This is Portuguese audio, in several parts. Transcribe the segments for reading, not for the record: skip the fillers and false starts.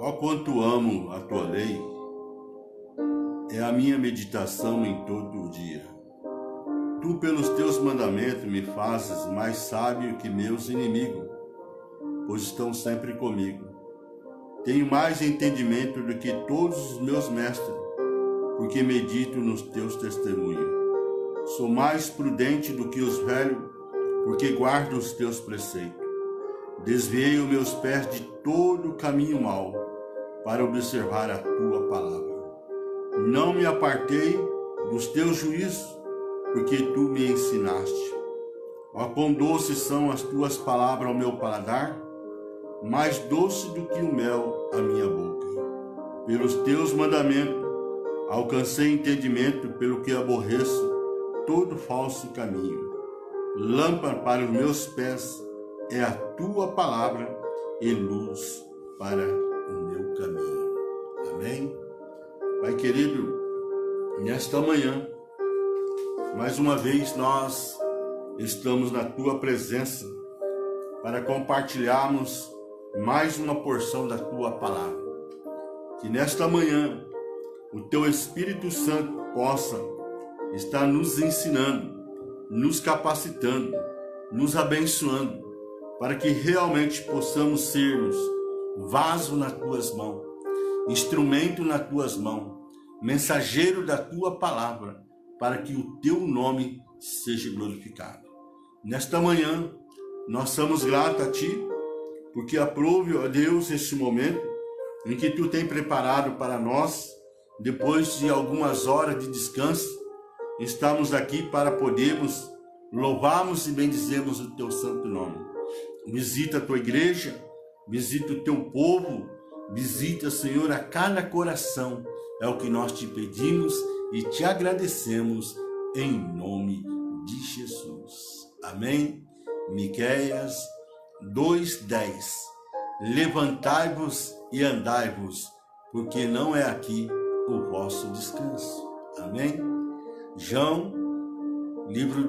Ó quanto amo a tua lei, é a minha meditação em todo o dia. Tu pelos teus mandamentos me fazes mais sábio que meus inimigos, pois estão sempre comigo. Tenho mais entendimento do que todos os meus mestres, porque medito nos teus testemunhos. Sou mais prudente do que os velhos, porque guardo os teus preceitos. Desviei os meus pés de todo o caminho mau, para observar a tua palavra. Não me apartei dos teus juízos, porque tu me ensinaste. Ó, quão doces são as tuas palavras ao meu paladar, mais doce do que o mel à minha boca. Pelos teus mandamentos alcancei entendimento, pelo que aborreço todo falso caminho. Lâmpada para os meus pés é a tua palavra e luz para o meu caminho. Amém? Pai querido, nesta manhã, mais uma vez nós estamos na tua presença para compartilharmos mais uma porção da tua palavra. Que nesta manhã o teu Espírito Santo possa estar nos ensinando, nos capacitando, nos abençoando, para que realmente possamos sermos vaso nas tuas mãos, instrumento nas tuas mãos, mensageiro da tua palavra, para que o teu nome seja glorificado. Nesta manhã, nós somos gratos a ti, porque aprove, ó Deus, este momento em que tu tem preparado para nós, depois de algumas horas de descanso, estamos aqui para podermos louvarmos e bendizermos o teu santo nome. Visita a tua igreja, visita o teu povo, visita, Senhor, a cada coração. É o que nós te pedimos e te agradecemos em nome de Jesus. Amém? Miqueias 2:10. Levantai-vos e andai-vos, porque não é aqui o vosso descanso. Amém? João, livro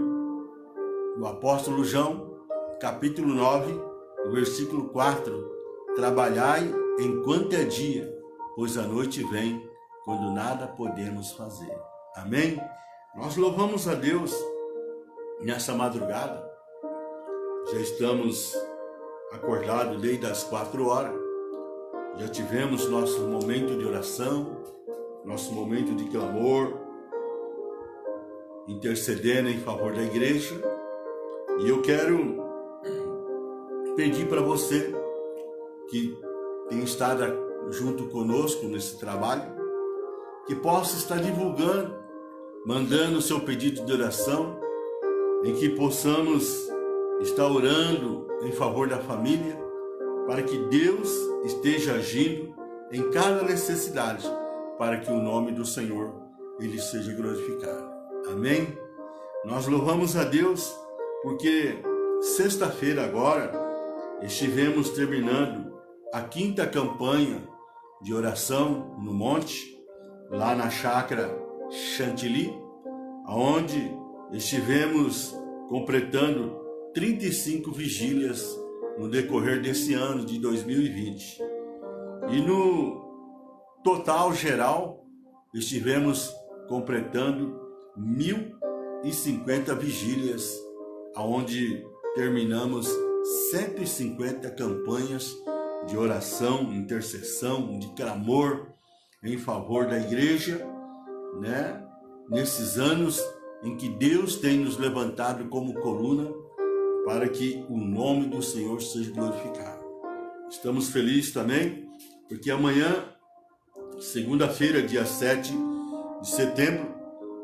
do apóstolo João, capítulo 9, versículo 4. Trabalhai enquanto é dia, pois a noite vem, quando nada podemos fazer. Amém? Nós louvamos a Deus nessa madrugada. Já estamos acordados desde as 4 horas. Já tivemos nosso momento de oração, nosso momento de clamor, intercedendo em favor da igreja. E eu quero pedir para você que tem estado junto conosco nesse trabalho, que possa estar divulgando, mandando o seu pedido de oração, em que possamos estar orando em favor da família, para que Deus esteja agindo em cada necessidade, para que o nome do Senhor ele seja glorificado. Amém? Nós louvamos a Deus porque sexta-feira agora estivemos terminando a 5ª campanha de oração no monte, lá na chácara Chantilly, onde estivemos completando 35 vigílias no decorrer desse ano de 2020. E no total geral, estivemos completando 1.050 vigílias, onde terminamos 150 campanhas de oração, intercessão, de clamor em favor da igreja, né? Nesses anos em que Deus tem nos levantado como coluna para que o nome do Senhor seja glorificado. Estamos felizes também porque amanhã, segunda-feira, dia 7 de setembro,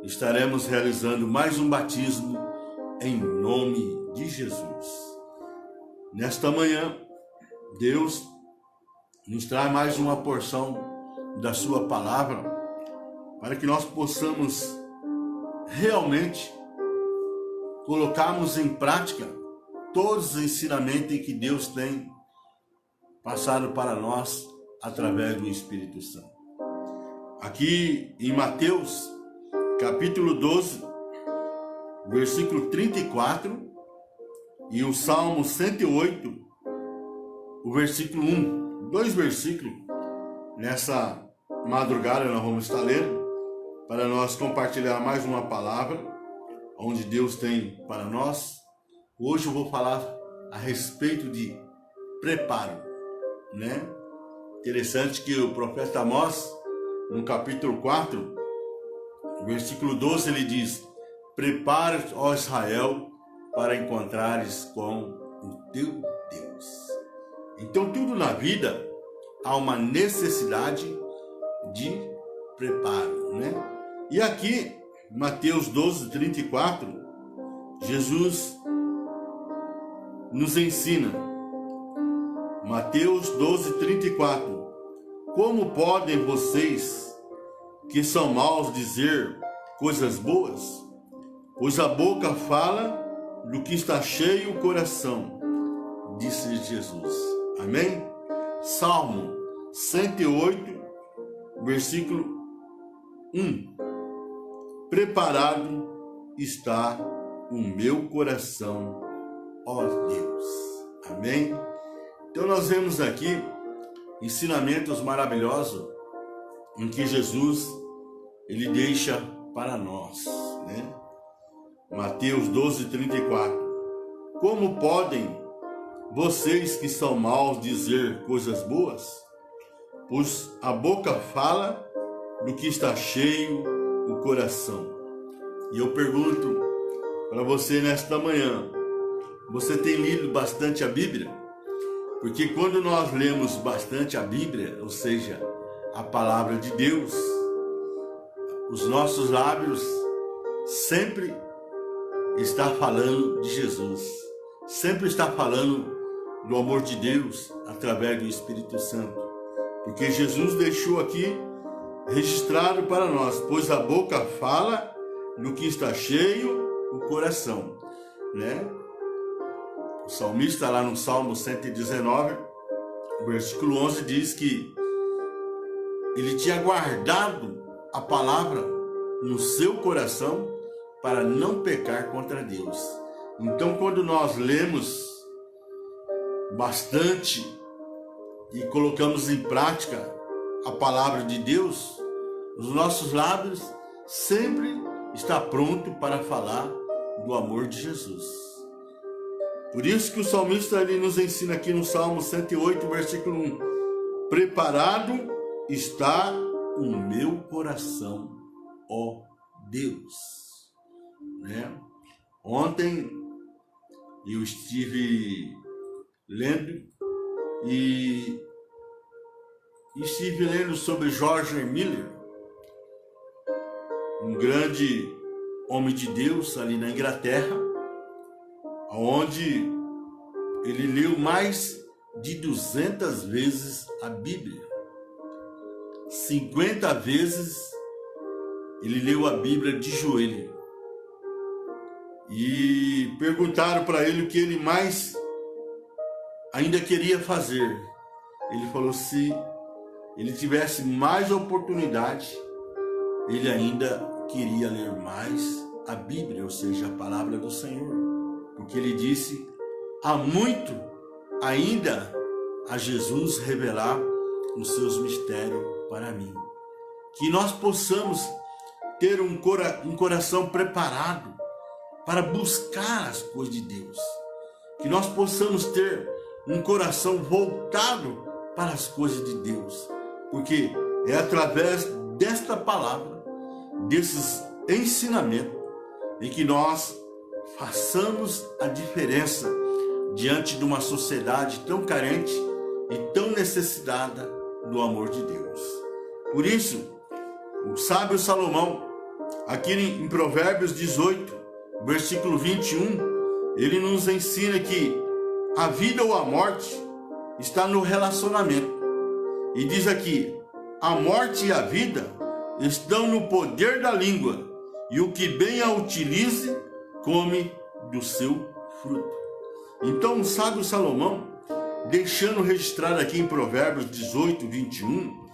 estaremos realizando mais um batismo em nome de Jesus. Nesta manhã, Deus nos traz mais uma porção da sua palavra para que nós possamos realmente colocarmos em prática todos os ensinamentos que Deus tem passado para nós através do Espírito Santo. Aqui em Mateus, capítulo 12, versículo 34, e o Salmo 108, o versículo 1, 2 versículos nessa madrugada nós vamos estar lendo para nós compartilhar mais uma palavra onde Deus tem para nós. Hoje eu vou falar a respeito de preparo, né? Interessante que o profeta Amós, no capítulo 4, versículo 12, ele diz: prepara-te, ó Israel, para encontrares com o teu Deus. Então tudo na vida há uma necessidade de preparo, né? E aqui, Mateus 12, 34, Jesus nos ensina. Mateus 12, 34. Como podem vocês, que são maus, dizer coisas boas? Pois a boca fala do que está cheio o coração, disse Jesus. Amém? Salmo 108, versículo 1. Preparado está o meu coração, ó Deus. Amém? Então nós vemos aqui ensinamentos maravilhosos em que Jesus ele deixa para nós, né? Mateus 12, 34. Como podem vocês que são maus dizer coisas boas? Pois a boca fala do que está cheio o coração. E eu pergunto para você nesta manhã, você tem lido bastante a Bíblia? Porque quando nós lemos bastante a Bíblia, ou seja, a palavra de Deus, os nossos lábios sempre está falando de Jesus, sempre está falando do amor de Deus através do Espírito Santo, porque Jesus deixou aqui registrado para nós, pois a boca fala do que está cheio o coração, né? O salmista lá no Salmo 119, versículo 11 diz que ele tinha guardado a palavra no seu coração para não pecar contra Deus. Então, quando nós lemos bastante e colocamos em prática a palavra de Deus, os nossos lábios sempre estão prontos para falar do amor de Jesus. Por isso que o salmista ele nos ensina aqui no Salmo 108, versículo 1. Preparado está o meu coração, ó Deus. Né? Ontem eu estive lendo e estive lendo sobre George Miller, um grande homem de Deus ali na Inglaterra, onde ele leu mais de 200 vezes a Bíblia. 50 vezes ele leu a Bíblia de joelho. E perguntaram para ele o que ele mais ainda queria fazer. Ele falou: se ele tivesse mais oportunidade, ele ainda queria ler mais a Bíblia, ou seja, a palavra do Senhor. Porque ele disse: há muito ainda a Jesus revelar os seus mistérios para mim. Que nós possamos ter um coração preparado para buscar as coisas de Deus. Que nós possamos ter um coração voltado para as coisas de Deus. Porque é através desta palavra, desses ensinamentos, em que nós façamos a diferença diante de uma sociedade tão carente e tão necessitada do amor de Deus. Por isso, o sábio Salomão, aqui em Provérbios 18, versículo 21, ele nos ensina que a vida ou a morte está no relacionamento. E diz aqui: a morte e a vida estão no poder da língua, e o que bem a utilize, come do seu fruto. Então o sábio Salomão, deixando registrado aqui em Provérbios 18, 21,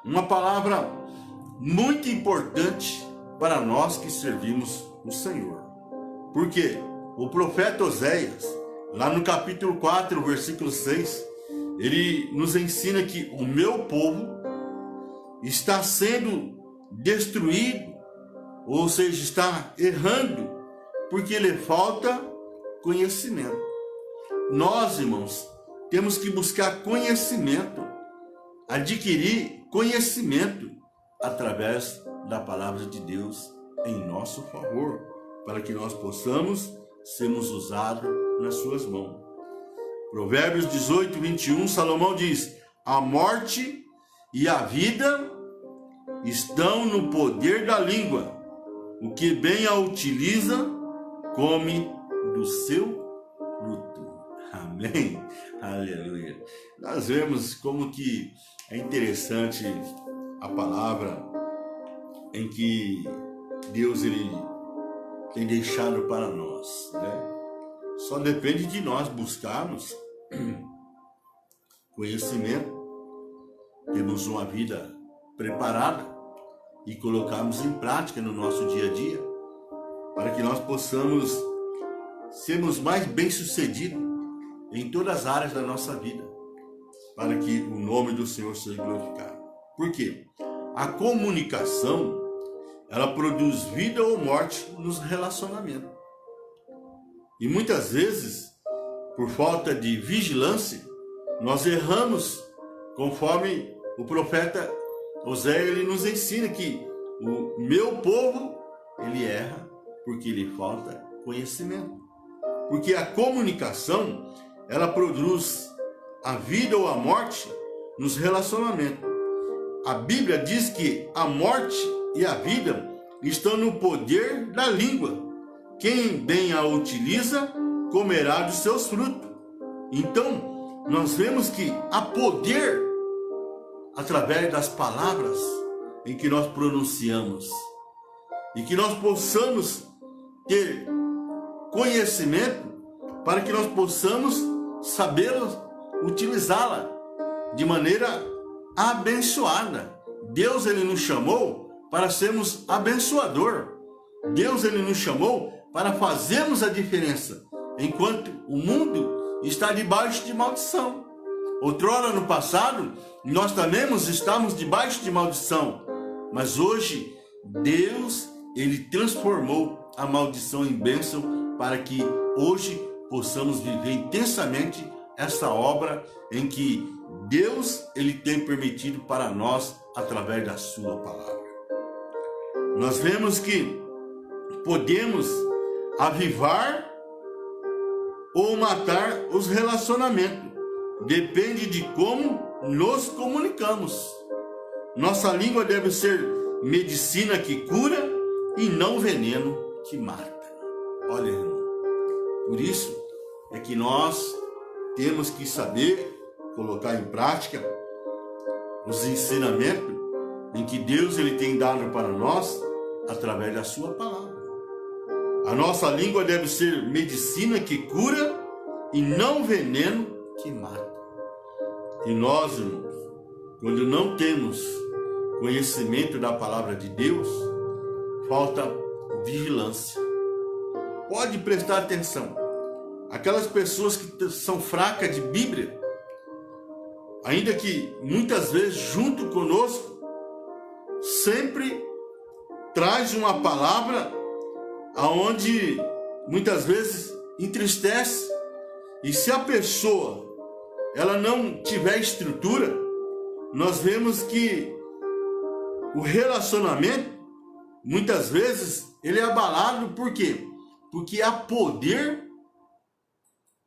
uma palavra muito importante para nós que servimos o Senhor. Porque o profeta Oséias, lá no capítulo 4, versículo 6, ele nos ensina que o meu povo está sendo destruído, ou seja, está errando, porque lhe falta conhecimento. Nós, irmãos, temos que buscar conhecimento, adquirir conhecimento através da palavra de Deus em nosso favor, para que nós possamos sermos usados nas suas mãos. Provérbios 18, 21, Salomão diz: a morte e a vida estão no poder da língua. O que bem a utiliza, come do seu fruto. Amém? Aleluia. Nós vemos como que é interessante a palavra em que Deus ele tem deixado para nós, né? Só depende de nós buscarmos conhecimento, termos uma vida preparada e colocarmos em prática no nosso dia a dia, para que nós possamos sermos mais bem-sucedidos em todas as áreas da nossa vida, para que o nome do Senhor seja glorificado. Por quê? A comunicação, ela produz vida ou morte nos relacionamentos. E muitas vezes, por falta de vigilância, nós erramos, conforme o profeta Oséias ele nos ensina que o meu povo, ele erra porque lhe falta conhecimento. Porque a comunicação, ela produz a vida ou a morte nos relacionamentos. A Bíblia diz que a morte e a vida estão no poder da língua. Quem bem a utiliza, comerá dos seus frutos. Então, nós vemos que há poder através das palavras em que nós pronunciamos, e que nós possamos ter conhecimento para que nós possamos saber utilizá-la de maneira abençoada. Deus ele nos chamou para sermos abençoador. Deus ele nos chamou para fazermos a diferença, enquanto o mundo está debaixo de maldição. Outrora no passado, nós também estávamos debaixo de maldição, mas hoje Deus ele transformou a maldição em bênção, para que hoje possamos viver intensamente essa obra em que Deus ele tem permitido para nós através da sua palavra. Nós vemos que podemos avivar ou matar os relacionamentos. Depende de como nos comunicamos. Nossa língua deve ser medicina que cura e não veneno que mata. Olha, irmão, por isso é que nós temos que saber colocar em prática os ensinamentos em que Deus ele tem dado para nós através da sua palavra. A nossa língua deve ser medicina que cura e não veneno que mata. E nós, irmãos, quando não temos conhecimento da palavra de Deus, falta vigilância. Pode prestar atenção. Aquelas pessoas que são fracas de Bíblia, ainda que muitas vezes junto conosco, sempre traz uma palavra aonde muitas vezes entristece. E se a pessoa ela não tiver estrutura, nós vemos que o relacionamento muitas vezes ele é abalado. Por quê? Porque há poder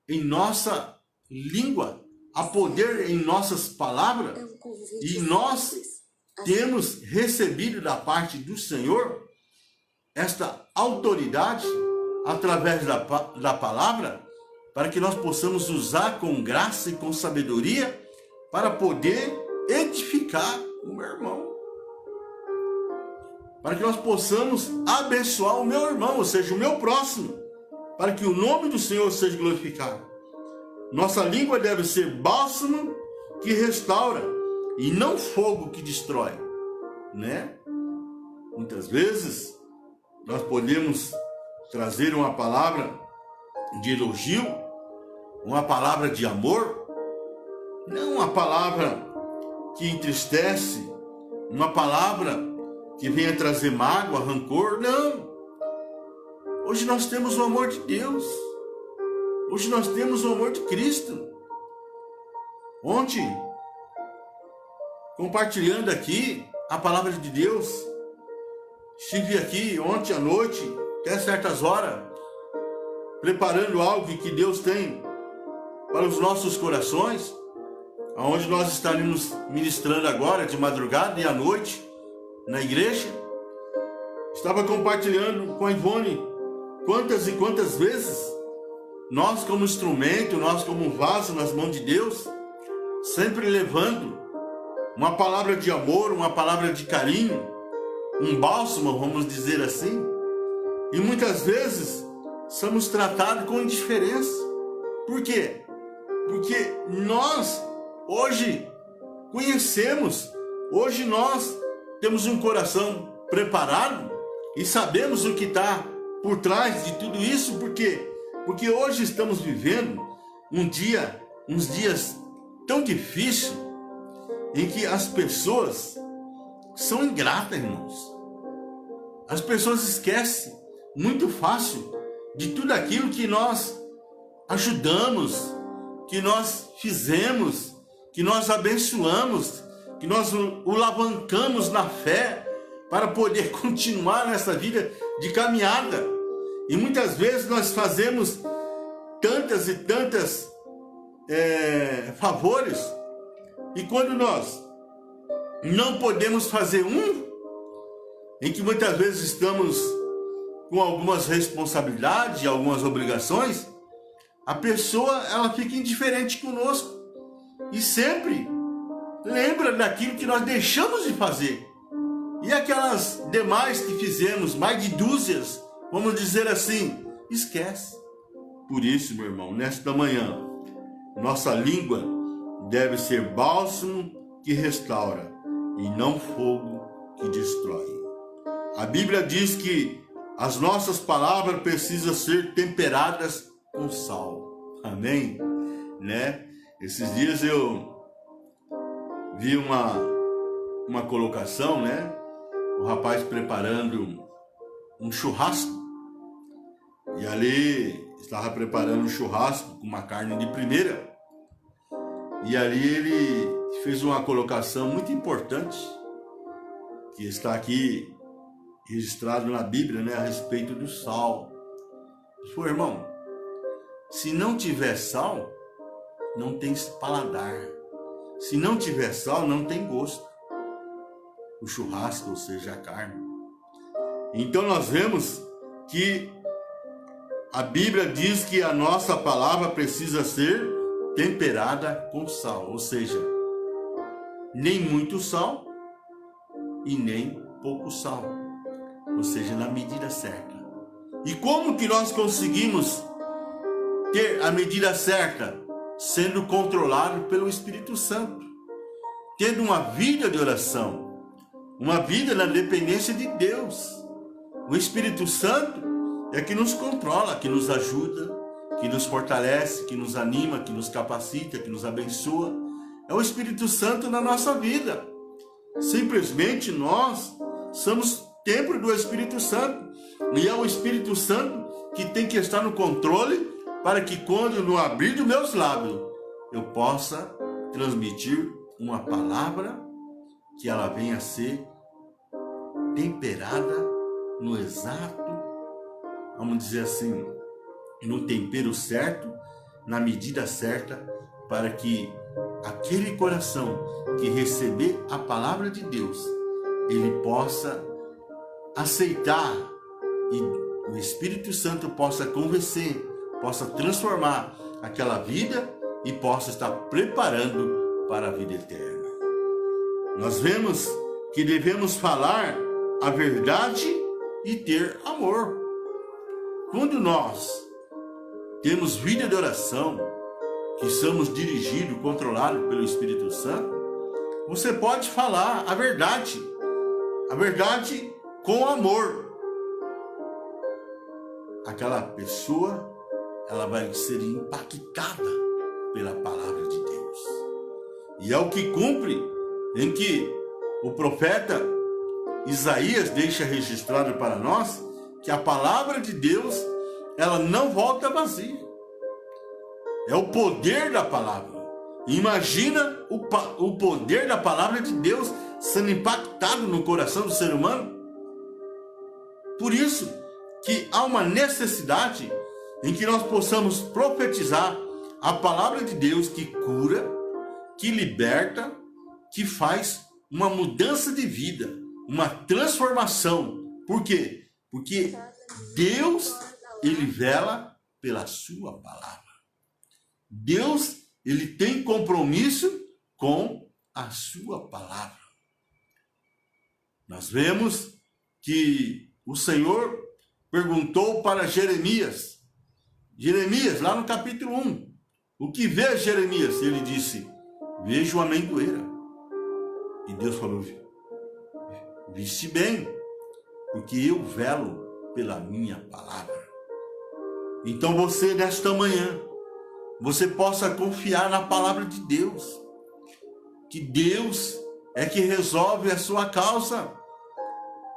em nossa língua, há poder em nossas palavras, e nós temos recebido da parte do Senhor esta autoridade através da palavra, para que nós possamos usar com graça e com sabedoria para poder edificar o meu irmão, para que nós possamos abençoar o meu irmão, ou seja, o meu próximo, para que o nome do Senhor seja glorificado. Nossa língua deve ser bálsamo que restaura e não fogo que destrói, né? Muitas vezes nós podemos trazer uma palavra de elogio, uma palavra de amor, não uma palavra que entristece, uma palavra que venha trazer mágoa, rancor. Não. Hoje nós temos o amor de Deus. Hoje nós temos o amor de Cristo. Ontem, compartilhando aqui a palavra de Deus, estive aqui ontem à noite, até certas horas, preparando algo que Deus tem para os nossos corações, aonde nós estaremos ministrando agora de madrugada e à noite na igreja. Estava compartilhando com a Ivone quantas e quantas vezes nós como instrumento, nós como vaso nas mãos de Deus, sempre levando uma palavra de amor, uma palavra de carinho, um bálsamo, vamos dizer assim, e muitas vezes somos tratados com indiferença. Por quê? Porque nós hoje conhecemos, hoje nós temos um coração preparado e sabemos o que está por trás de tudo isso. Por quê? Porque hoje estamos vivendo uns dias tão difíceis em que as pessoas são ingratas, irmãos. As pessoas esquecem muito fácil de tudo aquilo que nós ajudamos, que nós fizemos, que nós abençoamos, que nós o alavancamos na fé para poder continuar nessa vida de caminhada. E muitas vezes nós fazemos tantas e tantas favores, e quando nós não podemos fazer em que muitas vezes estamos com algumas responsabilidades, algumas obrigações, a pessoa ela fica indiferente conosco e sempre lembra daquilo que nós deixamos de fazer. E aquelas demais que fizemos, mais de dúzias, vamos dizer assim, esquece. Por isso, meu irmão, nesta manhã, nossa língua deve ser bálsamo que restaura e não fogo que destrói. A Bíblia diz que as nossas palavras precisam ser temperadas com sal. Amém? Né? Esses dias eu vi uma colocação, né? O rapaz preparando um churrasco. E ali estava preparando um churrasco com uma carne de primeira. E ali ele fez uma colocação muito importante, que está aqui registrado na Bíblia, né, a respeito do sal. Ele falou: irmão, se não tiver sal, não tem paladar. Se não tiver sal, não tem gosto. O churrasco, ou seja, a carne. Então nós vemos que a Bíblia diz que a nossa palavra precisa ser temperada com sal, ou seja, nem muito sal e nem pouco sal, ou seja, na medida certa. E como que nós conseguimos ter a medida certa? Sendo controlado pelo Espírito Santo, tendo uma vida de oração, uma vida na dependência de Deus. O Espírito Santo é que nos controla, que nos ajuda, que nos fortalece, que nos anima, que nos capacita, que nos abençoa. É o Espírito Santo na nossa vida. Simplesmente nós somos templo do Espírito Santo. E é o Espírito Santo que tem que estar no controle para que quando no abrir dos meus lábios eu possa transmitir uma palavra que ela venha a ser temperada no exato, vamos dizer assim, no tempero certo, na medida certa, para que aquele coração que receber a palavra de Deus, ele possa aceitar e o Espírito Santo possa convencer, possa transformar aquela vida e possa estar preparando para a vida eterna. Nós vemos que devemos falar a verdade e ter amor. Quando nós temos vida de oração, que somos dirigidos, controlados pelo Espírito Santo, você pode falar a verdade com amor. Aquela pessoa, ela vai ser impactada pela palavra de Deus. E é o que cumpre em que o profeta Isaías deixa registrado para nós que a palavra de Deus, ela não volta vazia. É o poder da palavra. Imagina o poder da palavra de Deus sendo impactado no coração do ser humano. Por isso que há uma necessidade em que nós possamos profetizar a palavra de Deus que cura, que liberta, que faz uma mudança de vida, uma transformação. Por quê? Porque Deus, ele vela pela sua palavra. Deus, ele tem compromisso com a sua palavra. Nós vemos que o Senhor perguntou para Jeremias, lá no capítulo 1, o que vê Jeremias? Ele disse, vejo uma amendoeira. E Deus falou, viste bem, porque eu velo pela minha palavra. Então você, nesta manhã, você possa confiar na palavra de Deus, que Deus é que resolve a sua causa,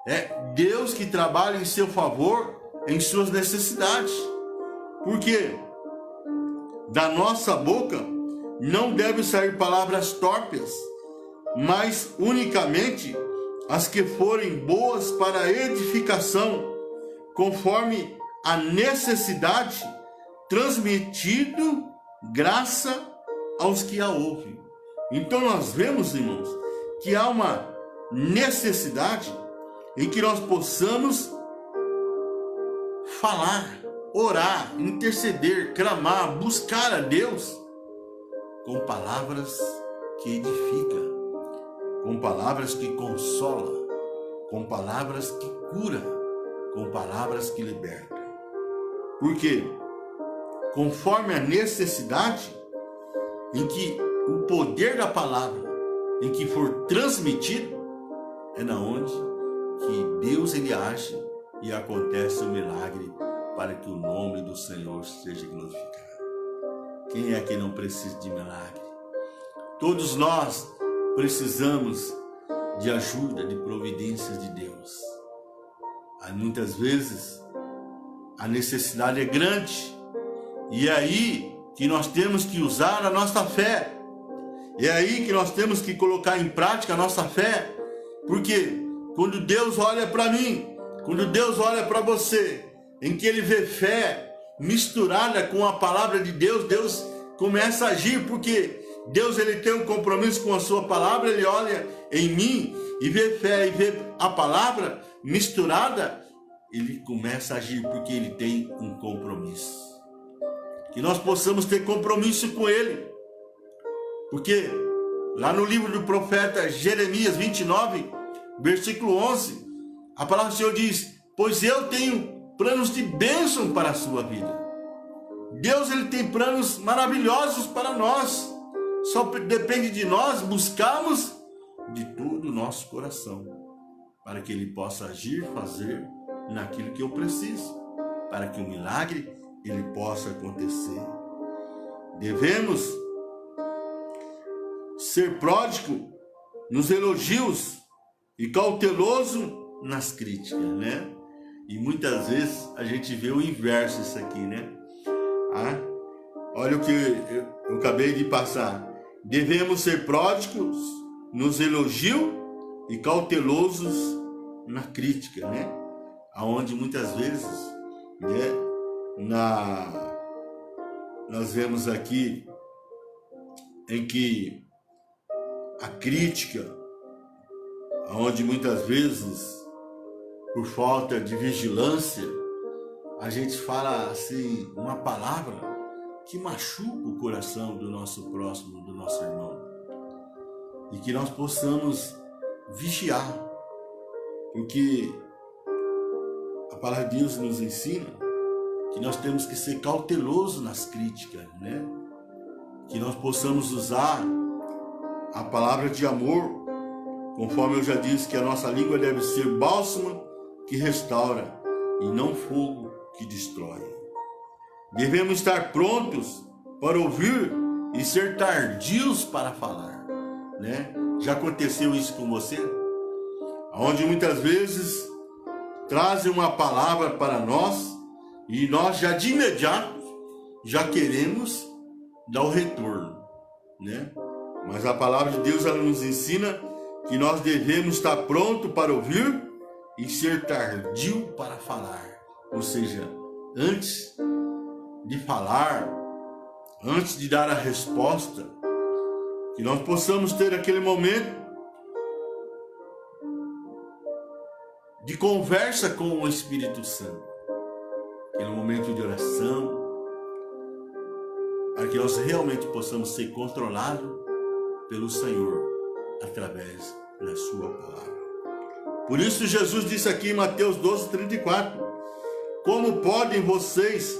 é Deus que trabalha em seu favor, em suas necessidades, porque da nossa boca não devem sair palavras torpes, mas unicamente as que forem boas para a edificação, conforme a necessidade, transmitido graça aos que a ouvem. Então nós vemos, irmãos, que há uma necessidade em que nós possamos falar, orar, interceder, clamar, buscar a Deus com palavras que edificam, com palavras que consolam, com palavras que curam, com palavras que libertam. Porque conforme a necessidade em que o poder da palavra, em que for transmitido, é na onde que Deus ele age e acontece o milagre para que o nome do Senhor seja glorificado. Quem é que não precisa de milagre? Todos nós precisamos de ajuda, de providências de Deus. Há muitas vezes a necessidade é grande e é aí que nós temos que usar a nossa fé. É aí que nós temos que colocar em prática a nossa fé, porque quando Deus olha para mim, quando Deus olha para você, em que Ele vê fé misturada com a palavra de Deus, Deus começa a agir, porque Deus ele tem um compromisso com a sua palavra, Ele olha em mim e vê fé e vê a palavra misturada, Ele começa a agir porque Ele tem um compromisso. Que nós possamos ter compromisso com Ele, porque lá no livro do profeta Jeremias 29, versículo 11, a palavra do Senhor diz, pois eu tenho planos de bênção para a sua vida. Deus ele tem planos maravilhosos para nós, só depende de nós buscarmos de todo o nosso coração, para que Ele possa agir, fazer naquilo que eu preciso, para que o milagre ele possa acontecer. Devemos ser pródigo nos elogios e cauteloso nas críticas, né? E muitas vezes a gente vê o inverso isso aqui, né? Olha o que eu acabei de passar. Devemos ser pródigos nos elogios e cautelosos na crítica, né? Aonde muitas vezes, né, nós vemos aqui em que a crítica, onde muitas vezes, por falta de vigilância, a gente fala assim, uma palavra que machuca o coração do nosso próximo, do nosso irmão. E que nós possamos vigiar, porque a palavra de Deus nos ensina que nós temos que ser cautelosos nas críticas, né? Que nós possamos usar a palavra de amor, conforme eu já disse, que a nossa língua deve ser bálsamo que restaura e não fogo que destrói. Devemos estar prontos para ouvir e ser tardios para falar, né? Já aconteceu isso com você? onde muitas vezes trazem uma palavra para nós e nós já de imediato já queremos dar o retorno, né? Mas a palavra de Deus, ela nos ensina que nós devemos estar pronto para ouvir e ser tardio para falar. Ou seja, antes de falar, antes de dar a resposta, que nós possamos ter aquele momento de conversa com o Espírito Santo, aquele momento de oração, para que nós realmente possamos ser controlados pelo Senhor através da sua palavra. Por isso Jesus disse aqui em Mateus 12:34, como podem vocês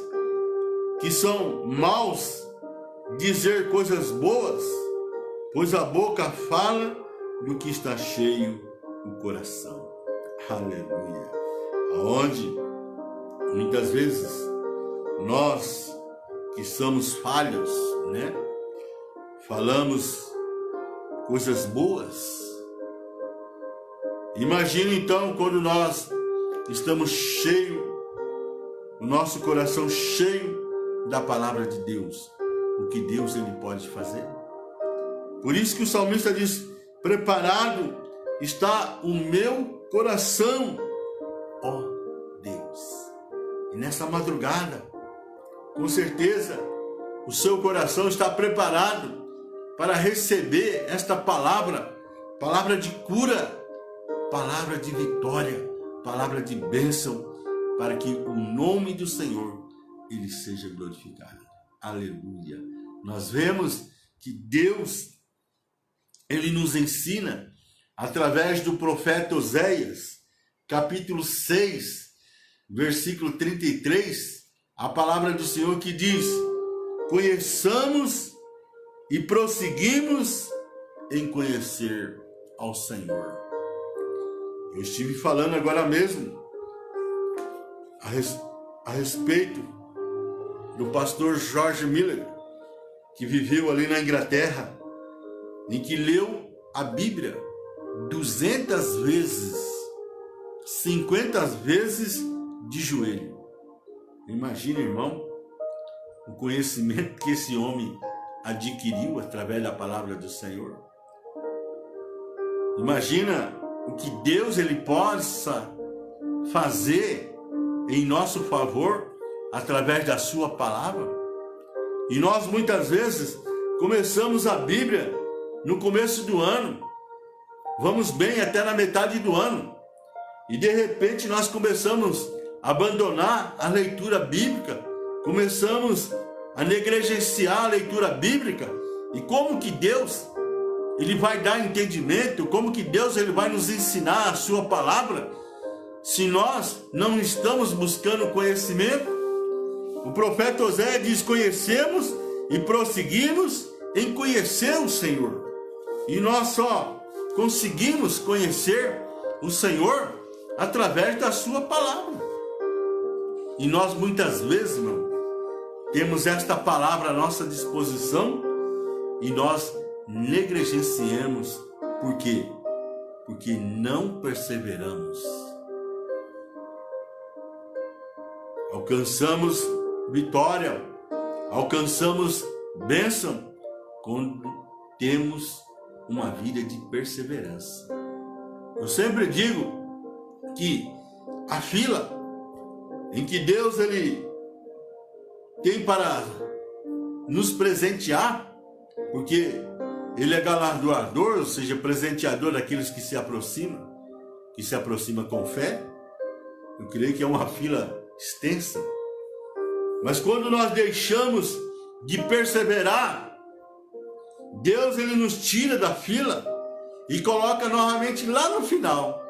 que são maus dizer coisas boas, pois a boca fala do que está cheio o coração. Aleluia. Aonde muitas vezes nós que somos falhos, né? Falamos coisas boas. Imagina então quando nós estamos cheios, o nosso coração cheio da palavra de Deus, o que Deus ele pode fazer. Por isso que o salmista diz, preparado está o meu coração, ó Deus. E nessa madrugada, com certeza, o seu coração está preparado para receber esta palavra, palavra de cura, palavra de vitória, palavra de bênção, para que o nome do Senhor ele seja glorificado. Aleluia. Nós vemos que Deus ele nos ensina através do profeta Oséias, capítulo 6, versículo 33, a palavra do Senhor que diz: conheçamos e prosseguimos em conhecer ao Senhor. Eu estive falando agora mesmo a respeito do pastor George Miller, que viveu ali na Inglaterra, em que leu a Bíblia 200 vezes, 50 vezes de joelho. Imagina, irmão, o conhecimento que esse homem adquiriu através da palavra do Senhor. Imagina o que Deus ele possa fazer em nosso favor através da sua palavra. E nós muitas vezes começamos a Bíblia no começo do ano, vamos bem até na metade do ano, e de repente nós começamos a abandonar a leitura bíblica, começamos a negligenciar a leitura bíblica. E como que Deus ele vai dar entendimento, como que Deus ele vai nos ensinar a sua palavra, se nós não estamos buscando conhecimento? O profeta Oséias diz: conhecemos e prosseguimos em conhecer o Senhor. E nós só conseguimos conhecer o Senhor através da sua palavra. E nós muitas vezes, irmão, temos esta palavra à nossa disposição e nós negligenciamos. Por quê? Porque não perseveramos. Alcançamos vitória, alcançamos bênção quando temos uma vida de perseverança. Eu sempre digo que a fila em que Deus ele tem para nos presentear, porque ele é galardoador, ou seja, presenteador daqueles que se aproximam com fé. Eu creio que é uma fila extensa. Mas quando nós deixamos de perseverar, Deus ele nos tira da fila e coloca novamente lá no final.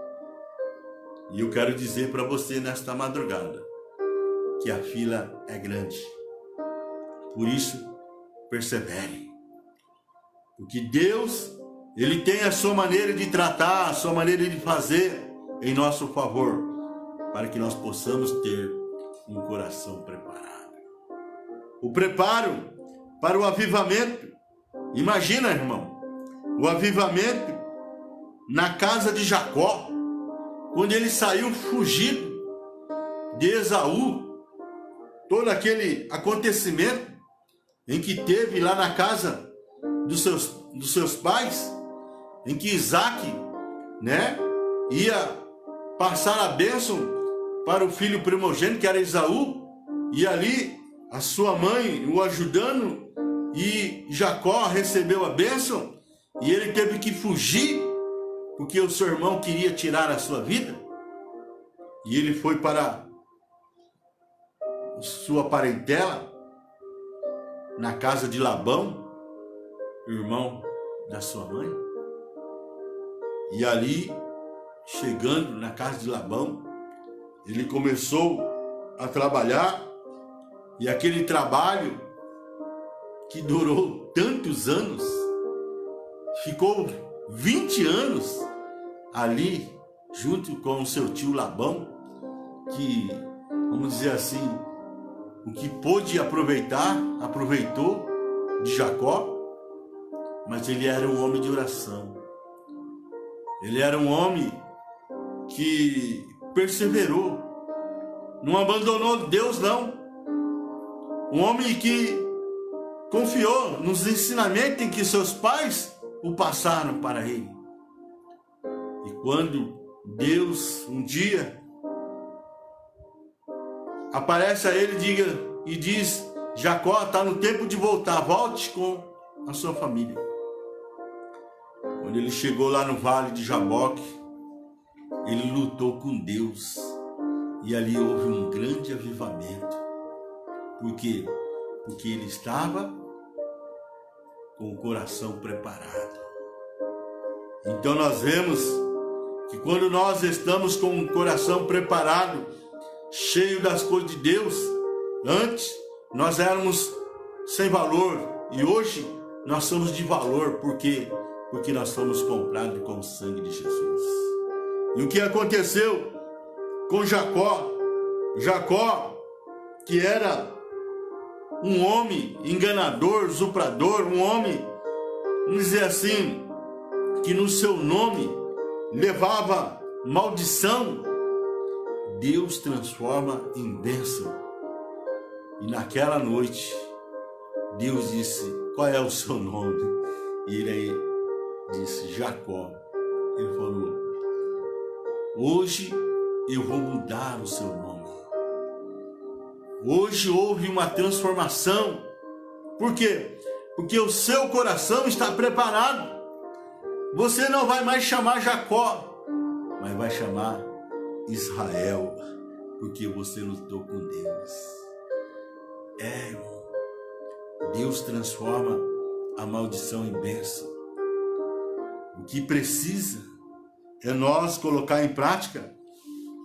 E eu quero dizer para você nesta madrugada que a fila é grande. Por isso, persevere. Porque Deus, ele tem a sua maneira de tratar, a sua maneira de fazer em nosso favor, para que nós possamos ter um coração preparado. O preparo para o avivamento. Imagina, irmão, o avivamento na casa de Jacó. quando ele saiu fugido de Esaú, todo aquele acontecimento em que teve lá na casa dos seus pais, em que Isaac, ia passar a bênção para o filho primogênito, que era Esaú, e ali a sua mãe o ajudando, e Jacó recebeu a bênção, e ele teve que fugir, porque o seu irmão queria tirar a sua vida, e ele foi para sua parentela, na casa de Labão, irmão da sua mãe, e ali, chegando na casa de Labão, ele começou a trabalhar, e aquele trabalho que durou tantos anos, ficou 20 anos ali, junto com o seu tio Labão, que, vamos dizer assim, o que pôde aproveitar, aproveitou de Jacó, mas ele era um homem de oração. Ele era um homem que perseverou, não abandonou Deus, não. Um homem que confiou nos ensinamentos em que seus pais o passaram para ele. E quando Deus um dia aparece a ele e diz: Jacó, está no tempo de voltar, volte com a sua família. Quando ele chegou lá no vale de Jaboque, ele lutou com Deus, e ali houve um grande avivamento. Por quê? Porque ele estava com o coração preparado. Então nós vemos que quando nós estamos com o coração preparado, cheio das coisas de Deus, antes nós éramos sem valor, e hoje nós somos de valor, porque nós somos comprados com o sangue de Jesus. E o que aconteceu com Jacó? Jacó, que era um homem enganador, suprador, um homem, vamos dizer assim, que no seu nome levava maldição, Deus transforma em bênção. E naquela noite, Deus disse: qual é o seu nome? E ele disse: Jacó. Ele falou: hoje eu vou mudar o seu nome. Hoje houve uma transformação. Por quê? Porque o seu coração está preparado. Você não vai mais chamar Jacó, mas vai chamar Israel, porque você lutou com Deus. Irmão, Deus transforma a maldição em bênção. O que precisa é nós colocar em prática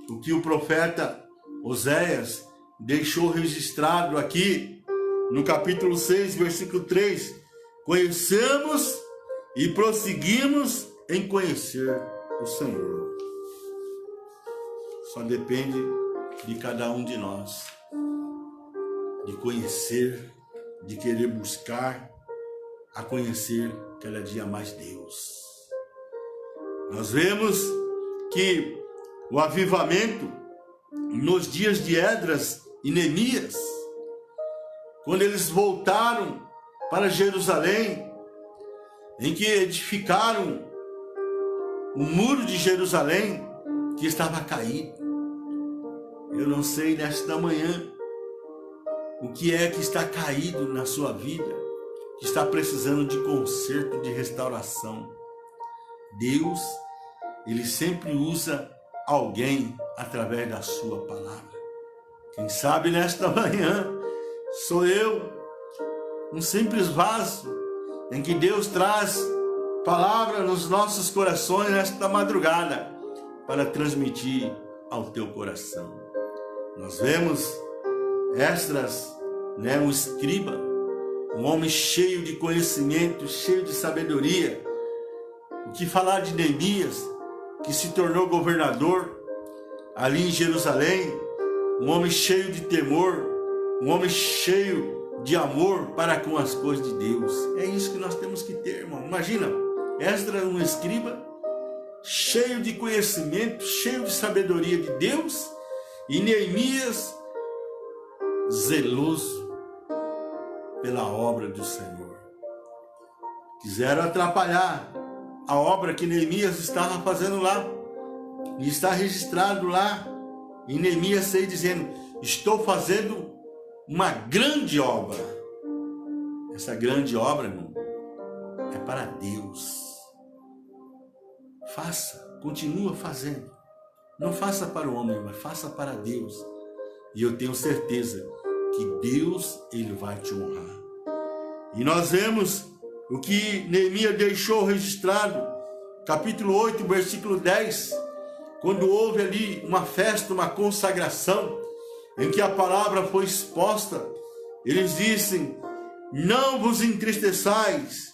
o que o profeta Oséias deixou registrado aqui no capítulo 6, versículo 3. Conhecemos e prosseguimos em conhecer o Senhor. Só depende de cada um de nós, de conhecer, de querer buscar a conhecer cada dia mais Deus. Nós vemos que o avivamento nos dias de Esdras e Neemias, quando eles voltaram para Jerusalém, em que edificaram o muro de Jerusalém, que estava caído. Eu não sei nesta manhã o que é que está caído na sua vida, que está precisando de conserto, de restauração. Deus, Ele sempre usa alguém através da sua palavra. Quem sabe nesta manhã sou eu, um simples vaso, em que Deus traz palavra nos nossos corações nesta madrugada, para transmitir ao teu coração. Nós vemos Esdras, um escriba, um homem cheio de conhecimento, cheio de sabedoria. O que falar de Neemias, que se tornou governador ali em Jerusalém, um homem cheio de temor, um homem cheio de amor para com as coisas de Deus. É isso que nós temos que ter, irmão. Imagina, Esdras, um escriba, cheio de conhecimento, cheio de sabedoria de Deus, e Neemias zeloso pela obra do Senhor. Quiseram atrapalhar a obra que Neemias estava fazendo lá. E está registrado lá em Neemias 6, dizendo: estou fazendo uma grande obra. Essa grande obra, irmão, é para Deus. Faça, continua fazendo. Não faça para o homem, mas faça para Deus. E eu tenho certeza que Deus, Ele vai te honrar. E nós vemos o que Neemias deixou registrado, capítulo 8, versículo 10, quando houve ali uma festa, uma consagração, em que a palavra foi exposta. Eles dizem: não vos entristeçais,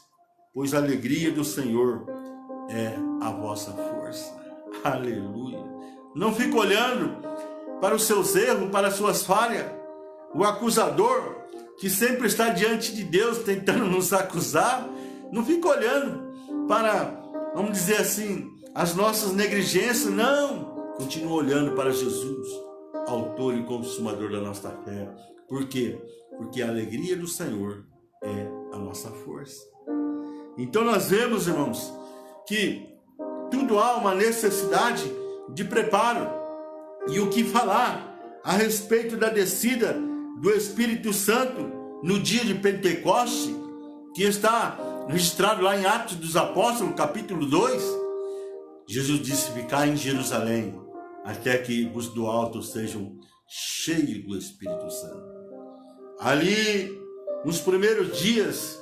pois a alegria do Senhor é a vossa força. Aleluia. Não fique olhando para os seus erros, para as suas falhas. O acusador, que sempre está diante de Deus tentando nos acusar, não fica olhando para, vamos dizer assim, as nossas negligências. Não, continua olhando para Jesus, autor e consumador da nossa fé. Por quê? Porque a alegria do Senhor é a nossa força. Então nós vemos, irmãos, que tudo há uma necessidade de preparo. E o que falar a respeito da descida do Espírito Santo no dia de Pentecoste, que está registrado lá em Atos dos Apóstolos, capítulo 2, Jesus disse: ficar em Jerusalém, até que os do alto sejam cheios do Espírito Santo. Ali, nos primeiros dias,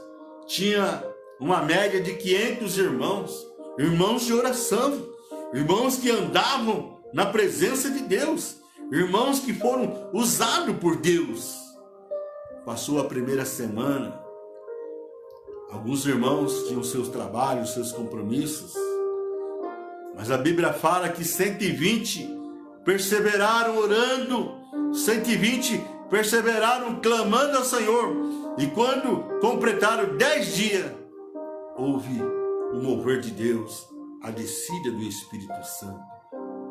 tinha uma média de 500 irmãos, irmãos de oração, irmãos que andavam na presença de Deus, irmãos que foram usados por Deus. Passou a primeira semana, alguns irmãos tinham seus trabalhos, seus compromissos, mas a Bíblia fala que 120 perseveraram orando, 120 perseveraram clamando ao Senhor, e quando completaram 10 dias, houve o mover de Deus, a descida do Espírito Santo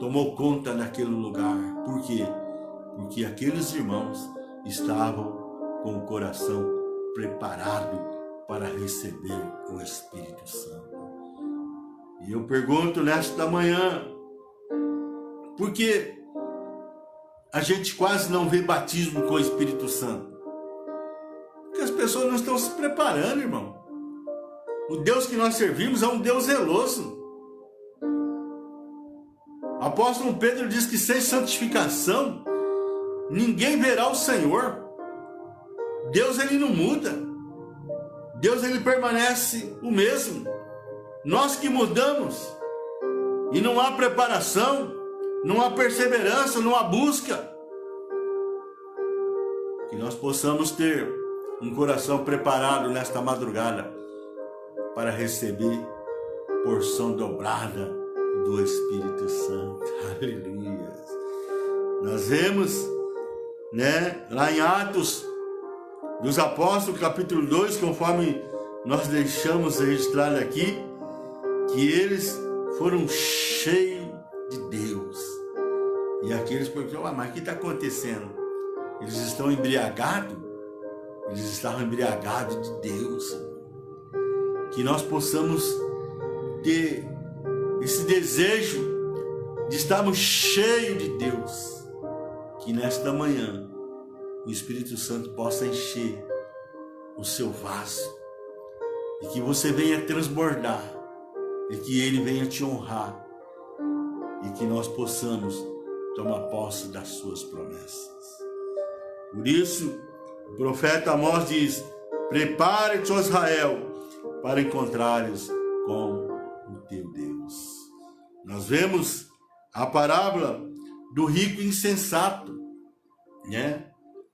tomou conta daquele lugar. Por quê? Porque aqueles irmãos estavam com o coração preparado para receber o Espírito Santo. E eu pergunto nesta manhã, por que a gente quase não vê batismo com o Espírito Santo? Porque as pessoas não estão se preparando, irmão. O Deus que nós servimos é um Deus zeloso. O apóstolo Pedro diz que sem santificação ninguém verá o Senhor. Deus, ele não muda. Deus, ele permanece o mesmo. Nós que mudamos. E não há preparação, não há perseverança, não há busca. Que nós possamos ter um coração preparado nesta madrugada para receber porção dobrada do Espírito Santo. Aleluia. Nós vemos, lá em Atos dos Apóstolos, capítulo 2, conforme nós deixamos registrado aqui, que eles foram cheios de Deus. E aqueles perguntam: mas o que está acontecendo? Eles estão embriagados? Eles estavam embriagados de Deus. Que nós possamos ter esse desejo de estarmos cheios de Deus. Que nesta manhã o Espírito Santo possa encher o seu vaso. E que você venha transbordar. E que Ele venha te honrar. E que nós possamos tomar posse das suas promessas. Por isso, o profeta Amós diz: prepare-te, ó Israel, para encontrares com o teu Deus. Nós vemos a parábola do rico insensato,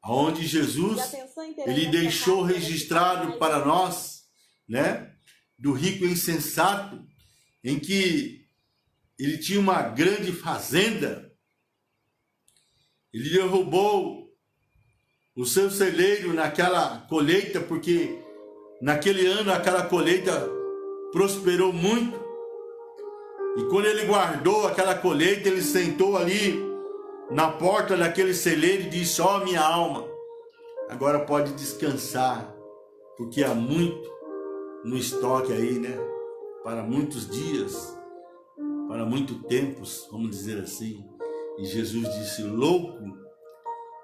onde Jesus, ele deixou registrado para nós, do rico insensato, em que ele tinha uma grande fazenda. Ele derrubou o seu celeiro naquela colheita, porque naquele ano aquela colheita prosperou muito. E quando ele guardou aquela colheita, ele sentou ali na porta daquele celeiro e disse: ó, minha alma, agora pode descansar, porque há muito no estoque aí, né? Para muitos dias, para muito tempos, vamos dizer assim. E Jesus disse: louco,